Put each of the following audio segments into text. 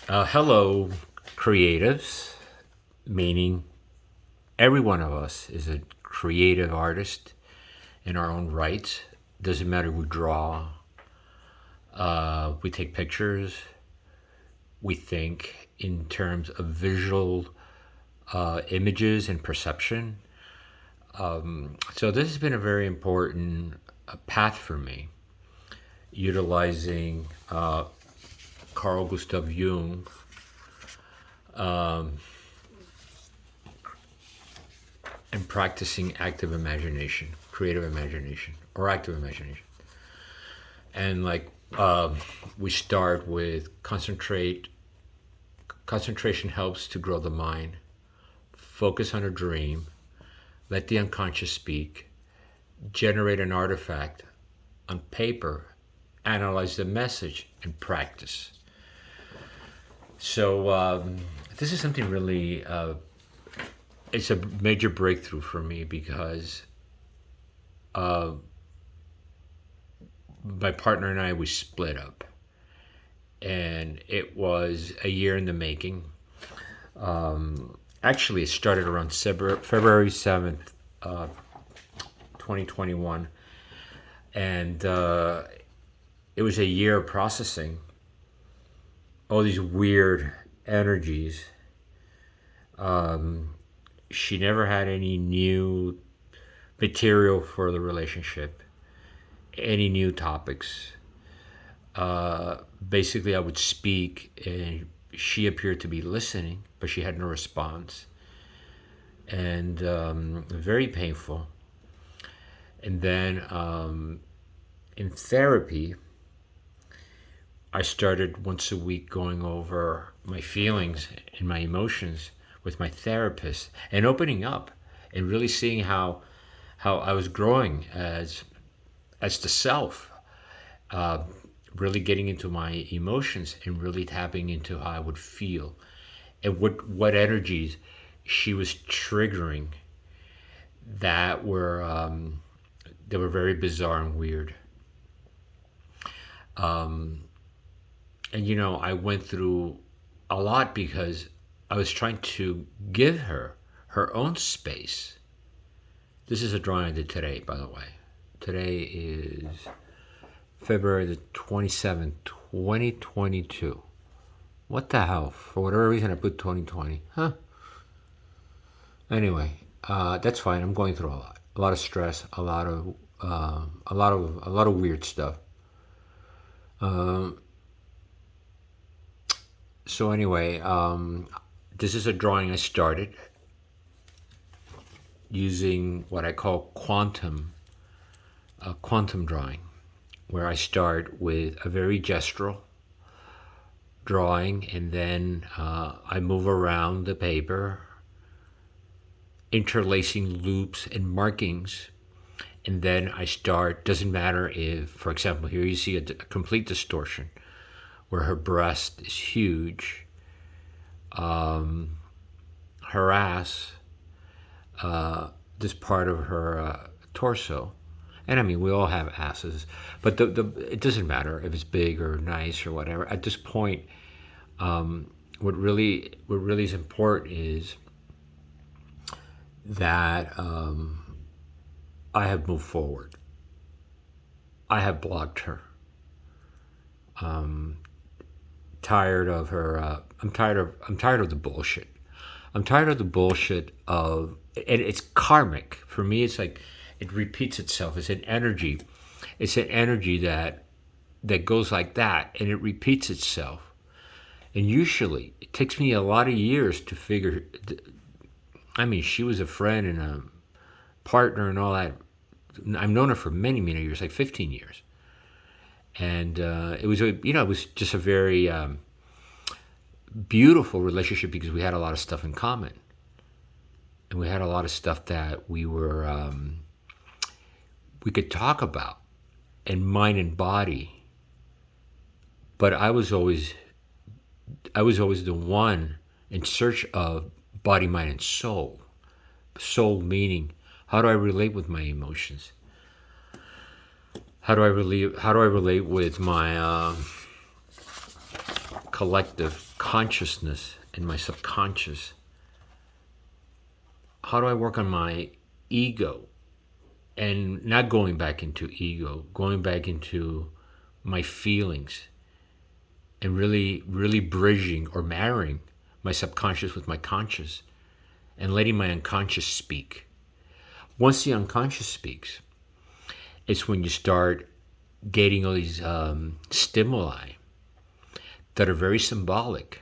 Hello, creatives, meaning every one of us is a creative artist in our own right. Doesn't matter, we draw, we take pictures, we think in terms of visual images and perception. So, this has been a very important path for me, utilizing Carl Gustav Jung and practicing active imagination, creative imagination, or active imagination. And we start with concentrate. Concentration helps to grow the mind. Focus on a dream. Let the unconscious speak. Generate an artifact on paper. Analyze the message and practice. So this is something really. It's a major breakthrough for me because my partner and I, we split up, and it was a year in the making. Actually, it started around February 7th, 2021, and it was a year of processing all these weird energies. She never had any new material for the relationship, any new topics. Basically, I would speak and she appeared to be listening, but she had no response. And very painful. And then in therapy, I started once a week going over my feelings and my emotions with my therapist and opening up and really seeing how I was growing as the self, really getting into my emotions and really tapping into how I would feel and what energies she was triggering that were very bizarre and weird. And I went through a lot because I was trying to give her her own space. This is a drawing I did today, by the way. Today is February the 27th, 2022. What the hell? For whatever reason, I put 2020. Huh? Anyway, that's fine. I'm going through a lot of stress, a lot of weird stuff. So anyway, this is a drawing I started using what I call quantum drawing, where I start with a very gestural drawing, and then I move around the paper, interlacing loops and markings, and then I start. Doesn't matter if, for example, here you see a complete distortion where her breast is huge, her ass, this part of her torso. And I mean, we all have asses, but it doesn't matter if it's big or nice or whatever. At this point, what really is important is that I have moved forward. I have blocked her. Tired of her. I'm tired of the bullshit. I'm tired of the bullshit of, and it's karmic for me. It's like it repeats itself. It's an energy. It's an energy that goes like that, and it repeats itself. And usually, it takes me a lot of years to figure. I mean, she was a friend and a partner and all that. I've known her for many, many years, like 15 years. And it was just a very beautiful relationship because we had a lot of stuff in common, and we had a lot of stuff that we could talk about, and mind and body. But I was always the one in search of body, mind, and soul. Soul meaning, how do I relate with my emotions? How do I relate with my collective consciousness and my subconscious. How do I work on my ego? And not going back into ego, going back into my feelings, and really, really bridging or marrying my subconscious with my conscious, and letting my unconscious speak. Once the unconscious speaks, it's when you start getting all these stimuli that are very symbolic.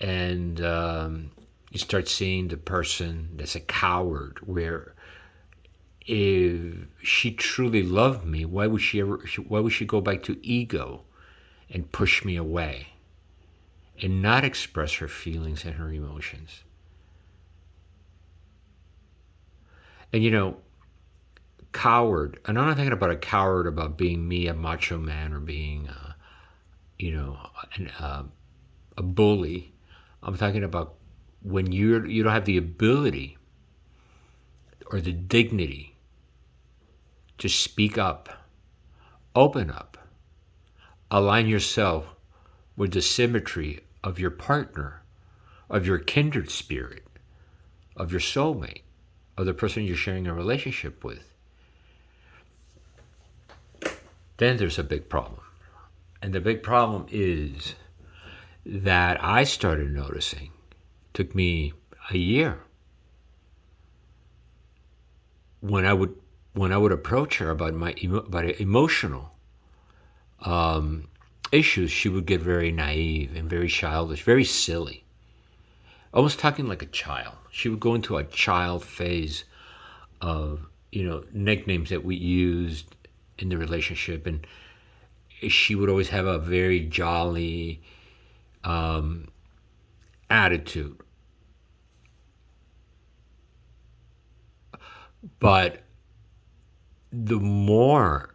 And you start seeing the person that's a coward, where if she truly loved me, why would she go back to ego and push me away and not express her feelings and her emotions? And coward, and I'm not talking about a coward about being me, a macho man, or being a bully. I'm talking about when you don't have the ability or the dignity to speak up, open up, align yourself with the symmetry of your partner, of your kindred spirit, of your soulmate, of the person you're sharing a relationship with. Then there's a big problem. And the big problem is that I started noticing, took me a year, when I would approach her about emotional issues, she would get very naive and very childish, very silly, almost talking like a child. She would go into a child phase of nicknames that we used in the relationship, and she would always have a very jolly attitude. But the more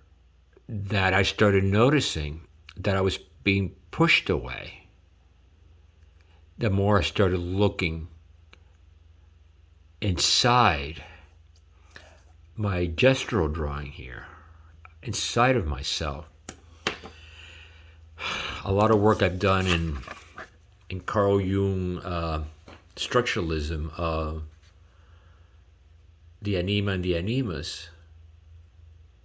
that I started noticing that I was being pushed away, the more I started looking inside my gestural drawing here, inside of myself. A lot of work I've done in Carl Jung structuralism of the anima and the animus,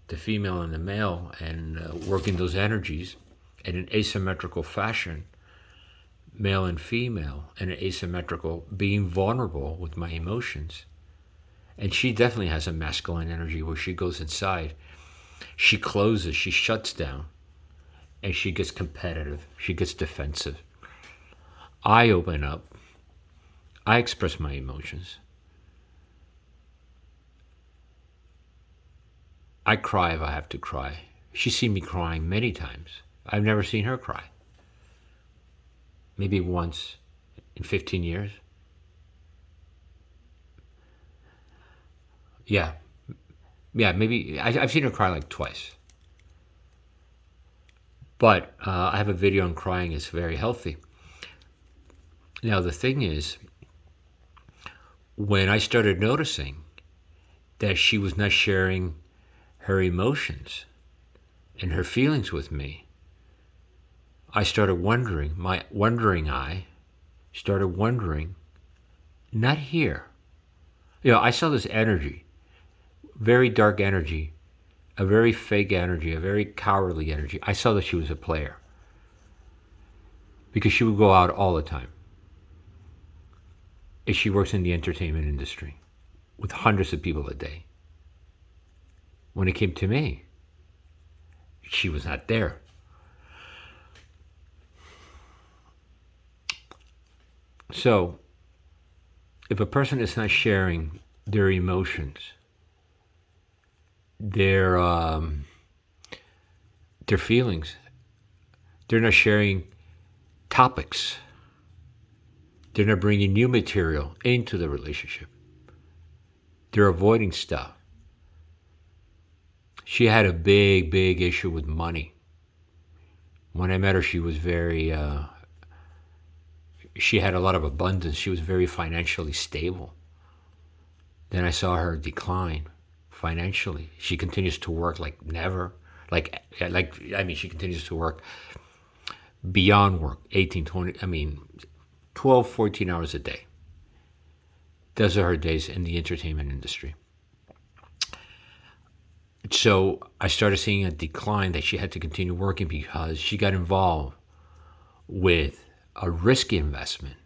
the female and the male, and working those energies in an asymmetrical fashion, male and female, in an asymmetrical, being vulnerable with my emotions. And she definitely has a masculine energy where she goes inside, she closes, she shuts down, and she gets competitive, she gets defensive. I open up, I express my emotions. I cry if I have to cry. She's seen me crying many times. I've never seen her cry. Maybe once in 15 years. Yeah, maybe. I've seen her cry like twice. But I have a video on crying. It's very healthy. Now, the thing is, when I started noticing that she was not sharing her emotions and her feelings with me, I started wondering, my wondering eye started wondering, not here. I saw this energy, very dark energy, a very fake energy, a very cowardly energy. I saw that she was a player because she would go out all the time. And she works in the entertainment industry with hundreds of people a day. When it came to me, she was not there. So, if a person is not sharing their emotions, their feelings, they're not sharing topics, they're not bringing new material into the relationship, they're avoiding stuff. She had a big, big issue with money. When I met her, she was very, she had a lot of abundance. She was very financially stable. Then I saw her decline financially. She continues to work like never. She continues to work beyond work, 18, 20, 12, 14 hours a day. Those are her days in the entertainment industry. So I started seeing a decline that she had to continue working because she got involved with a risky investment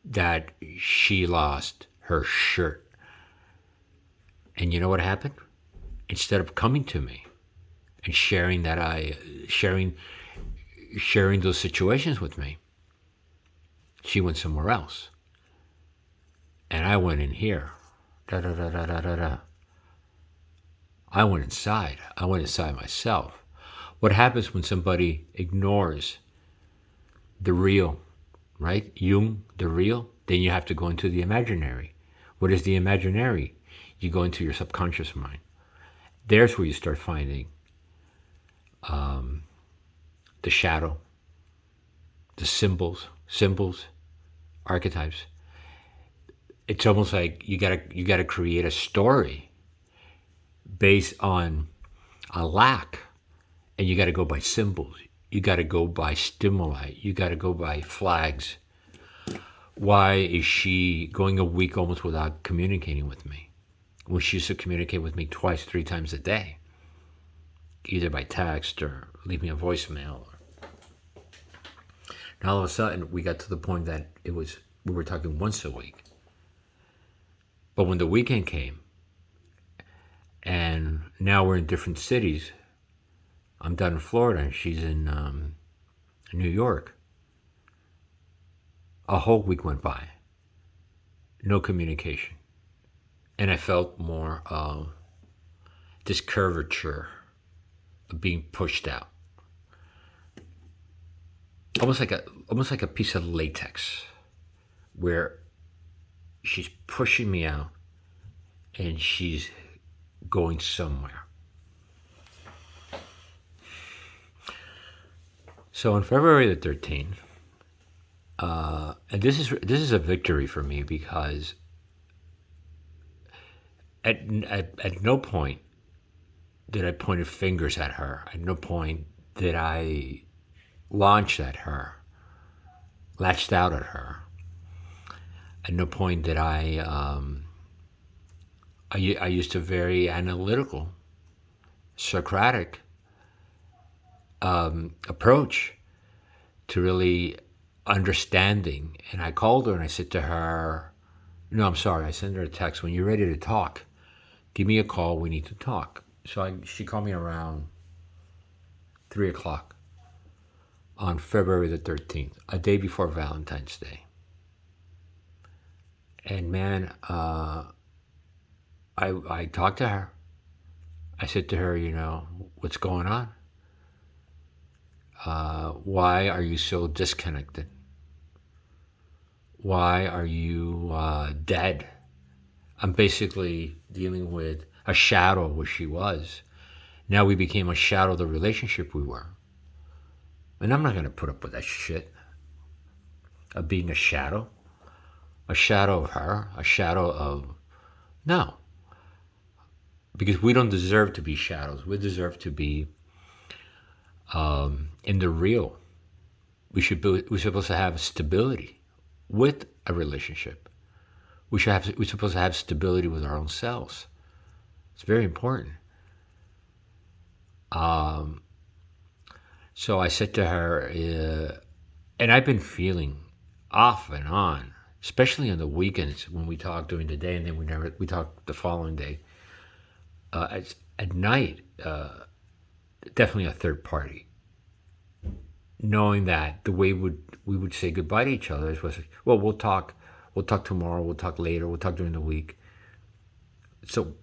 that she lost her shirt. And you know what happened? Instead of coming to me and sharing those situations with me, she went somewhere else. And I went in here. Da da da da da da da. I went inside. I went inside myself. What happens when somebody ignores the real, right? Jung, the real, then you have to go into the imaginary. What is the imaginary? You go into your subconscious mind. There's where you start finding the shadow, the symbols, archetypes. It's almost like you gotta create a story based on a lack, and you gotta go by symbols. You gotta go by stimuli. You gotta go by flags. Why is she going a week almost without communicating with me, when she used to communicate with me twice, 3 times a day, either by text or leave me a voicemail? And all of a sudden, we got to the point that we were talking once a week. But when the weekend came, and now we're in different cities, I'm down in Florida and she's in New York. A whole week went by, no communication. And I felt more of this curvature of being pushed out. Almost like a piece of latex where she's pushing me out and she's going somewhere. So on February the 13th, and this is a victory for me, because at no point did I point fingers at her. At no point did I launch at her, latched out at her. At no point did I used a very analytical, Socratic approach to really understanding. And I called her and I said to her, no, I'm sorry, I sent her a text, when you're ready to talk, give me a call, we need to talk. So she called me around 3 o'clock on February the 13th, a day before Valentine's Day. And man, I talked to her. I said to her, what's going on? Why are you so disconnected? Why are you dead? I'm basically dealing with a shadow of what she was. Now we became a shadow of the relationship we were. And I'm not going to put up with that shit of being a shadow of her, a shadow of... No. Because we don't deserve to be shadows. We deserve to be in the real. We're supposed to have stability with a relationship. We're supposed to have stability with our own selves. It's very important. So I said to her, and I've been feeling off and on, especially on the weekends when we talk during the day, and then we talk the following day. At night, definitely a third party. Knowing that the way we would say goodbye to each other was, well, we'll talk tomorrow, we'll talk later, we'll talk during the week. So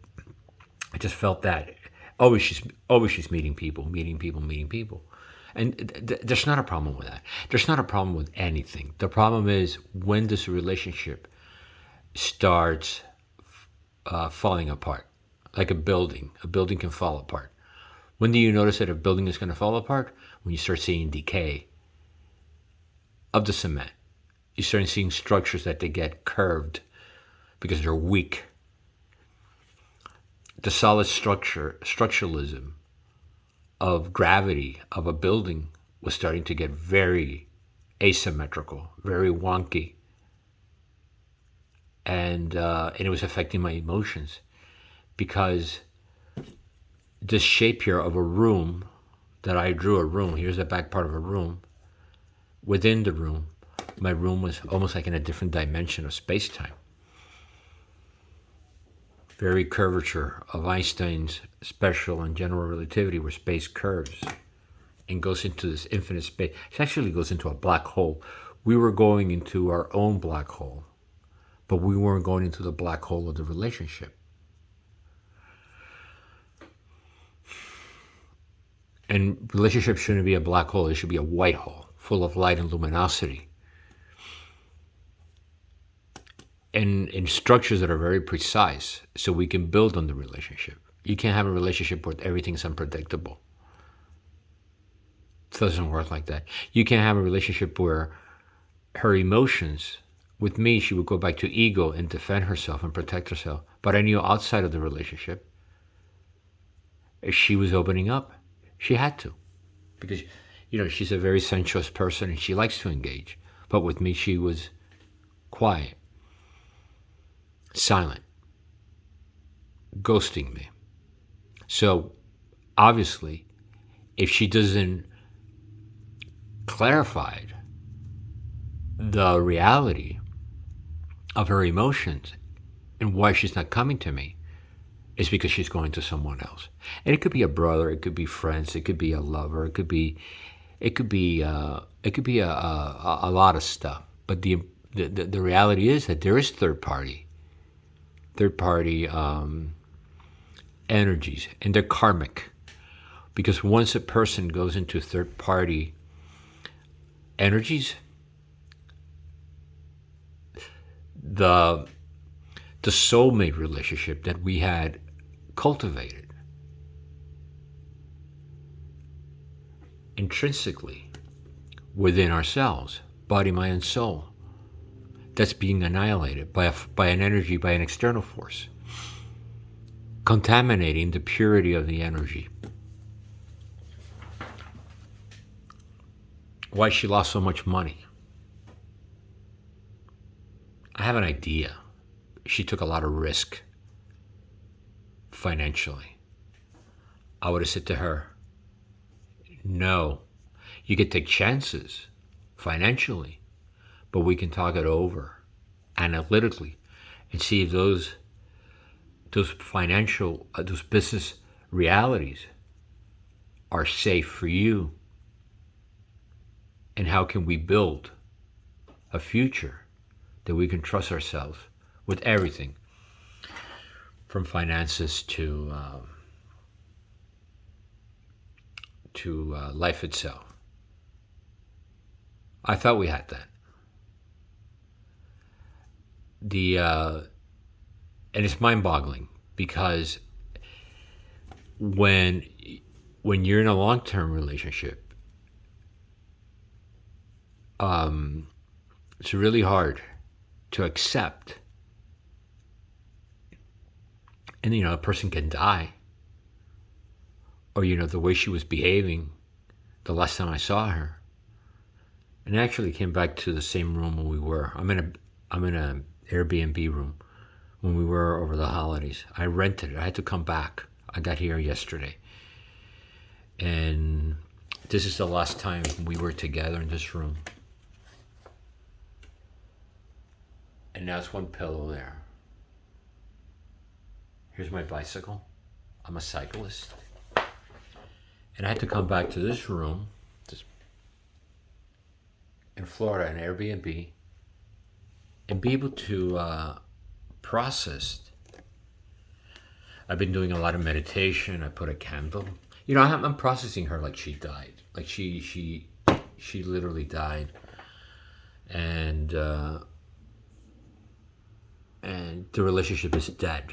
I just felt that always she's meeting people. And there's not a problem with that. There's not a problem with anything. The problem is when this relationship starts falling apart, like a building. A building can fall apart. When do you notice that a building is going to fall apart? When you start seeing decay of the cement. You start seeing structures that they get curved because they're weak. The solid structuralism of gravity of a building was starting to get very asymmetrical, very wonky, and it was affecting my emotions because this shape here of a room that I drew a room. Here's the back part of a room. Within the room, my room was almost like in a different dimension of space-time. Very curvature of Einstein's special and general relativity, where space curves and goes into this infinite space. It actually goes into a black hole. We were going into our own black hole, but we weren't going into the black hole of the relationship. And relationships shouldn't be a black hole. It should be a white hole, full of light and luminosity. And in structures that are very precise, so we can build on the relationship. You can't have a relationship where everything's unpredictable. It doesn't work like that. You can't have a relationship where her emotions, with me, she would go back to ego and defend herself and protect herself. But I knew outside of the relationship, if she was opening up, she had to. Because, she's a very sensuous person and she likes to engage. But with me, she was quiet, silent, ghosting me. So, obviously, if she doesn't clarify the reality of her emotions and why she's not coming to me, it's because she's going to someone else. And it could be a brother, it could be friends, it could be a lover, it could be a lot of stuff. But the reality is that there is third party energies, and they're karmic. Because once a person goes into third party energies, the soulmate relationship that we had cultivated intrinsically within ourselves, body, mind, and soul, that's being annihilated by an energy, by an external force, contaminating the purity of the energy. Why she lost so much money? I have an idea. She took a lot of risk financially. I would have said to her, no, you can take chances financially, but we can talk it over analytically and see if those financial, those business realities are safe for you. And how can we build a future that we can trust ourselves with everything, from finances to life itself. I thought we had that. And it's mind-boggling because when you're in a long-term relationship, it's really hard to accept. And, a person can die. Or, the way she was behaving the last time I saw her. And I actually came back to the same room when we were. I'm in a Airbnb room when we were over the holidays. I rented it. I had to come back. I got here yesterday. And this is the last time we were together in this room. And now it's one pillow there. Here's my bicycle. I'm a cyclist. And I had to come back to this room in Florida, an Airbnb, and be able to process. I've been doing a lot of meditation. I put a candle. I'm processing her like she died. Like she literally died. And the relationship is dead.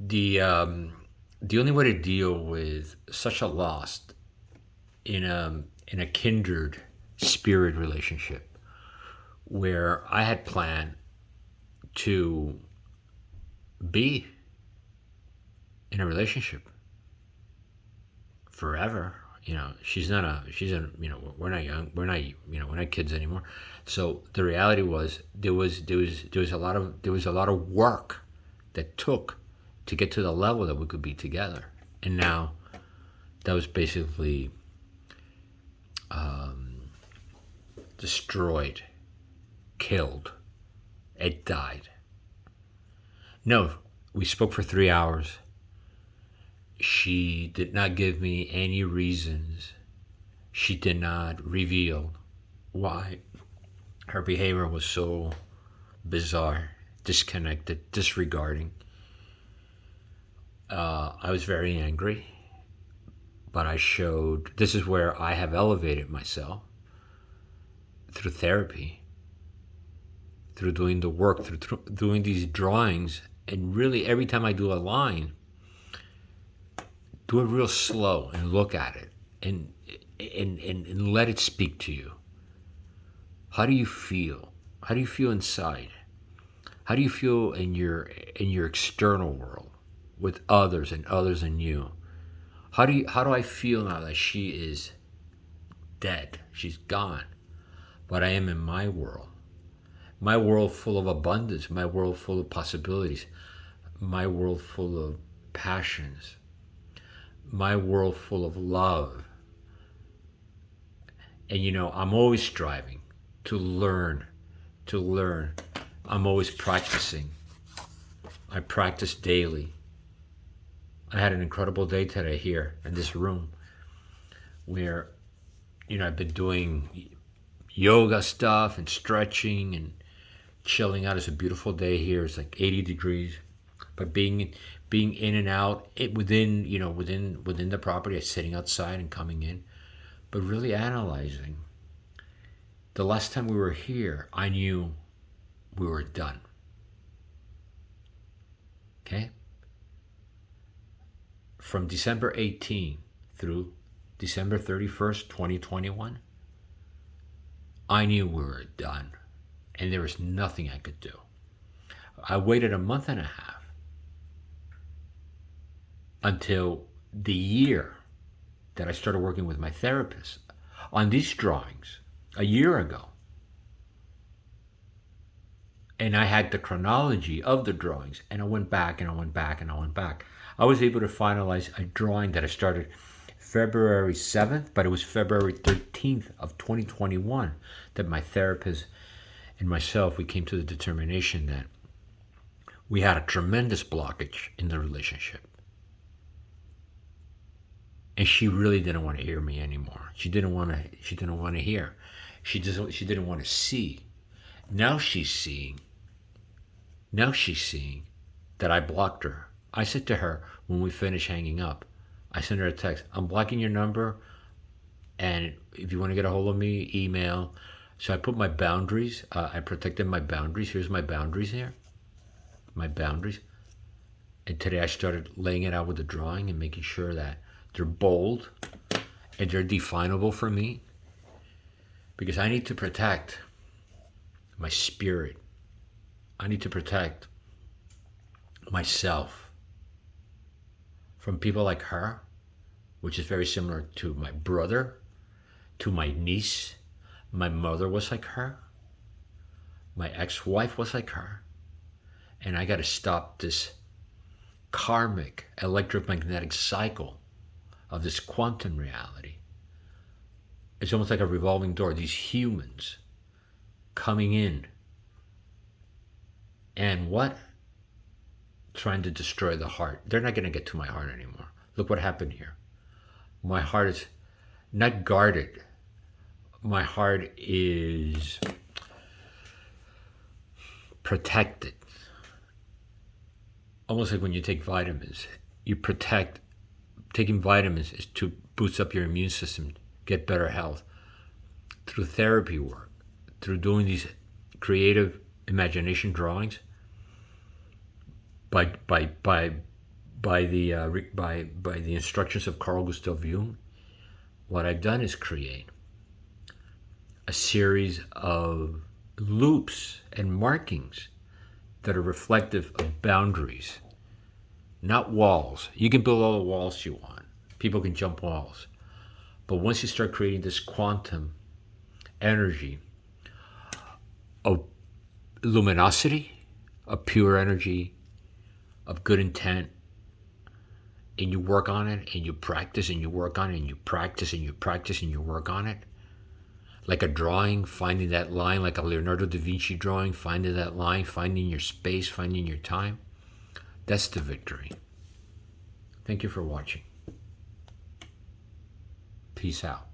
The only way to deal with such a loss in a kindred spirit relationship, where I had planned to be in a relationship forever. She's a, we're not young, we're not kids anymore. So the reality was there was a lot of work that took to get to the level that we could be together. And now that was basically destroyed, killed. It died. No, we spoke for 3 hours. She did not give me any reasons. She did not reveal why her behavior was so bizarre, disconnected, disregarding. I was very angry, but this is where I have elevated myself through therapy, through doing the work, through doing these drawings. And really, every time I do a line, do it real slow and look at it and let it speak to you. How do you feel? How do you feel inside? How do you feel in your external world with others and you? How do I feel now that she is dead? She's gone. But I am in my world. My world full of abundance, my world full of possibilities, my world full of passions, my world full of love. And I'm always striving to learn. I'm always practicing. I practice daily. I had an incredible day today here in this room where, I've been doing yoga stuff and stretching and chilling out. It's a beautiful day here. It's like 80 degrees. But being in and out, within the property, sitting outside and coming in, but really analyzing. The last time we were here, I knew we were done. Okay? From December 18 through December 31st, 2021, I knew we were done, and there was nothing I could do. I waited a month and a half until the year that I started working with my therapist on these drawings a year ago. And I had the chronology of the drawings, and I went back and I went back and I went back. I was able to finalize a drawing that I started February 7th, but it was February 13th of 2021 that my therapist and myself, we came to the determination that we had a tremendous blockage in the relationship. And she really didn't want to hear me anymore. She didn't want to hear. She didn't want to see. Now she's seeing that I blocked her. I said to her when we finished hanging up, I sent her a text. I'm blocking your number, and if you want to get a hold of me, email. So I put my boundaries. I protected my boundaries. Here's my boundaries here. My boundaries. And today I started laying it out with the drawing and making sure that they're bold and they're definable for me, because I need to protect my spirit. I need to protect myself from people like her, which is very similar to my brother, to my niece. My mother was like her. My ex-wife was like her. And I got to stop this karmic electromagnetic cycle of this quantum reality. It's almost like a revolving door. These humans coming in and what? Trying to destroy the heart. They're not going to get to my heart anymore. Look what happened here. My heart is not guarded. My heart is protected. Almost like when you take vitamins. You protect. Taking vitamins is to boost up your immune system, get better health. Through therapy work, through doing these creative imagination drawings, by the instructions of Carl Gustav Jung, what I've done is create a series of loops and markings that are reflective of boundaries not walls. You can build all the walls you want. People can jump walls. But once you start creating this quantum energy of luminosity, of pure energy, of good intent, and you work on it, and you practice, and you work on it, and you practice, and you practice, and you work on it, like a drawing, finding that line, like a Leonardo da Vinci drawing, finding that line, finding your space, finding your time. That's the victory. Thank you for watching. Peace out.